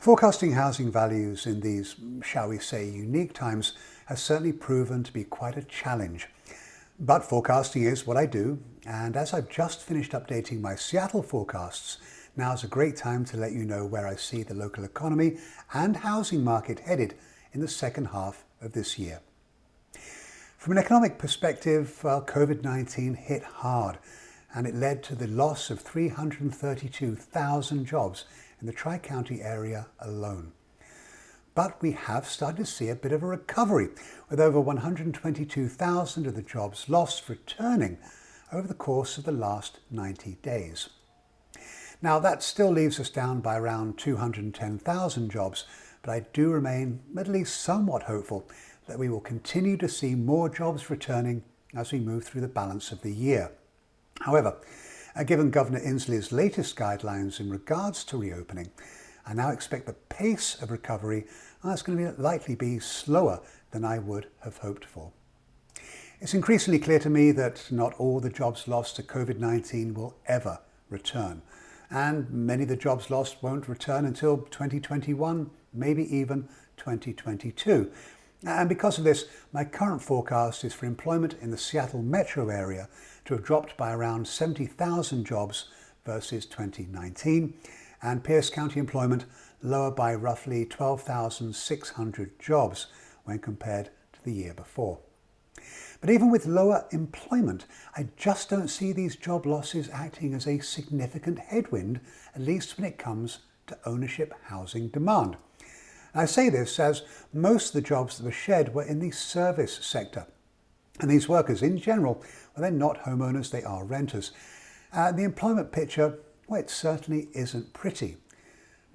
Forecasting housing values in these, shall we say, unique times has certainly proven to be quite a challenge. But forecasting is what I do, and as I've just finished updating my Seattle forecasts, now's a great time to let you know where I see the local economy and housing market headed in the second half of this year. From an economic perspective, COVID-19 hit hard, and it led to the loss of 332,000 jobs in the Tri-County area alone. But we have started to see a bit of a recovery, with over 122,000 of the jobs lost returning over the course of the last 90 days. Now that still leaves us down by around 210,000 jobs, but I do remain at least somewhat hopeful that we will continue to see more jobs returning as we move through the balance of the year. However, given Governor Inslee's latest guidelines in regards to reopening, I now expect the pace of recovery is going to likely be slower than I would have hoped for. It's increasingly clear to me that not all the jobs lost to COVID-19 will ever return, and many of the jobs lost won't return until 2021, maybe even 2022. And because of this, my current forecast is for employment in the Seattle metro area to have dropped by around 70,000 jobs versus 2019, and Pierce County employment lower by roughly 12,600 jobs when compared to the year before. But even with lower employment, I just don't see these job losses acting as a significant headwind, at least when it comes to ownership housing demand. I say this as most of the jobs that were shed were in the service sector. And these workers in general, well, they're not homeowners, they are renters. The employment picture, well, it certainly isn't pretty.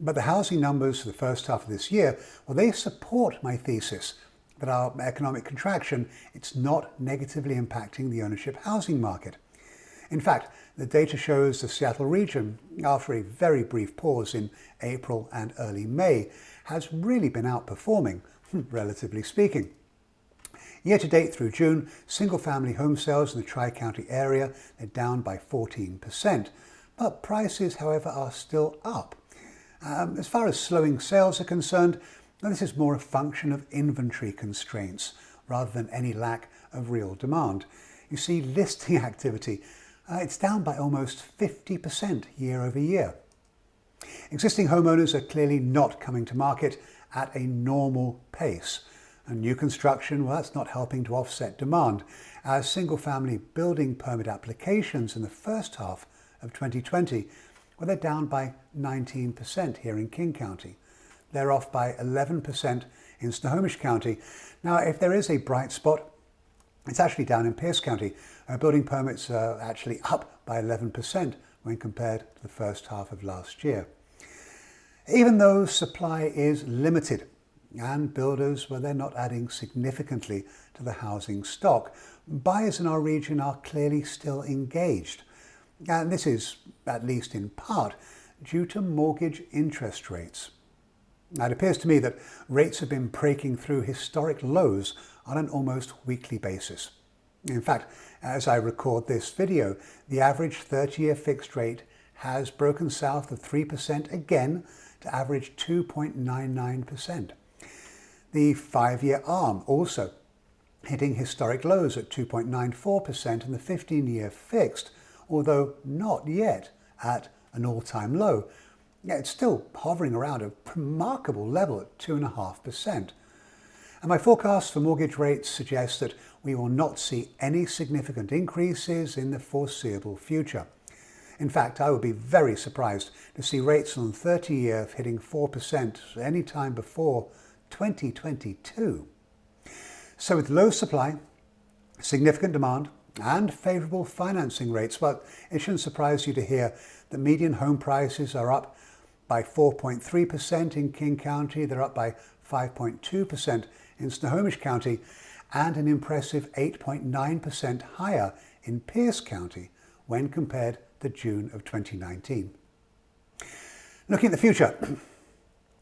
But the housing numbers for the first half of this year, well, they support my thesis that our economic contraction, it's not negatively impacting the ownership housing market. In fact, the data shows the Seattle region, after a very brief pause in April and early May, has really been outperforming, relatively speaking. Year to date through June, single-family home sales in the Tri-County area are down by 14%, but prices, however, are still up. As far as slowing sales are concerned, this is more a function of inventory constraints rather than any lack of real demand. You see, listing activity, it's down by almost 50% year over year. Existing homeowners are clearly not coming to market at a normal pace. And new construction, well, that's not helping to offset demand, as single-family building permit applications in the first half of 2020, well, they're down by 19% here in King County. They're off by 11% in Snohomish County. Now, if there is a bright spot, it's actually down in Pierce County. Building permits are actually up by 11% when compared to the first half of last year. Even though supply is limited and builders, well, they're not adding significantly to the housing stock, buyers in our region are clearly still engaged. And this is, at least in part, due to mortgage interest rates. Now, it appears to me that rates have been breaking through historic lows on an almost weekly basis. In fact, as I record this video, the average 30-year fixed rate has broken south of 3% again to average 2.99%. The 5-year ARM also hitting historic lows at 2.94%, and the 15-year fixed, although not yet at an all-time low, it's still hovering around a remarkable level at 2.5%. And my forecast for mortgage rates suggests that we will not see any significant increases in the foreseeable future. In fact, I would be very surprised to see rates on 30-year hitting 4% any time before 2022. So with low supply, significant demand, and favourable financing rates, well, it shouldn't surprise you to hear that median home prices are up by 4.3% in King County, they're up by 5.2% in Snohomish County, and an impressive 8.9% higher in Pierce County when compared to June of 2019. Looking at the future,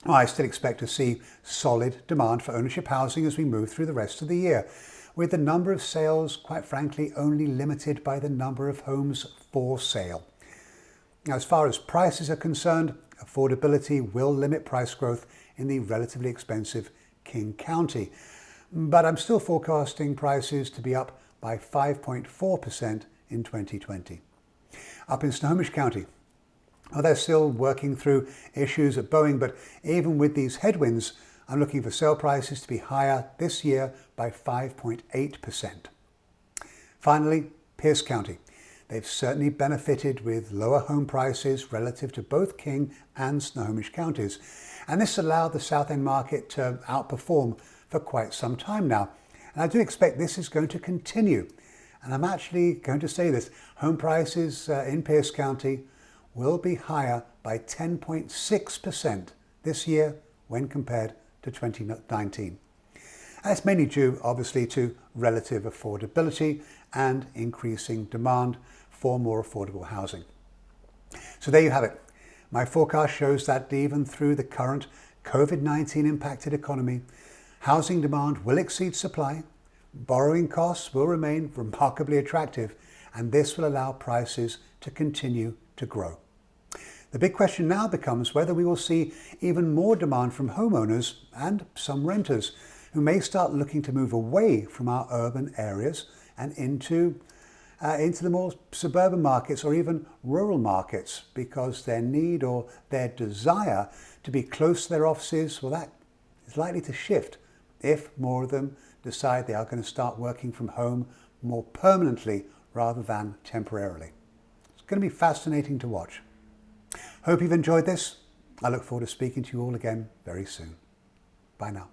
I still expect to see solid demand for ownership housing as we move through the rest of the year, with the number of sales, quite frankly, only limited by the number of homes for sale. Now, as far as prices are concerned, affordability will limit price growth in the relatively expensive King County. But I'm still forecasting prices to be up by 5.4% in 2020. Up in Snohomish County, they're still working through issues at Boeing, but even with these headwinds, I'm looking for sale prices to be higher this year by 5.8%. Finally, Pierce County. They've certainly benefited with lower home prices relative to both King and Snohomish counties. And this allowed the South End market to outperform for quite some time now. And I do expect this is going to continue. And I'm actually going to say this, home prices in Pierce County will be higher by 10.6% this year when compared to 2019. And it's mainly due, obviously, to relative affordability and increasing demand for more affordable housing. So there you have it. My forecast shows that even through the current COVID-19 impacted economy, housing demand will exceed supply, borrowing costs will remain remarkably attractive, and this will allow prices to continue to grow. The big question now becomes whether we will see even more demand from homeowners and some renters who may start looking to move away from our urban areas and into the more suburban markets or even rural markets, because their need or their desire to be close to their offices, well, that is likely to shift if more of them decide they are going to start working from home more permanently rather than temporarily. It's going to be fascinating to watch. Hope you've enjoyed this. I look forward to speaking to you all again very soon. Bye now.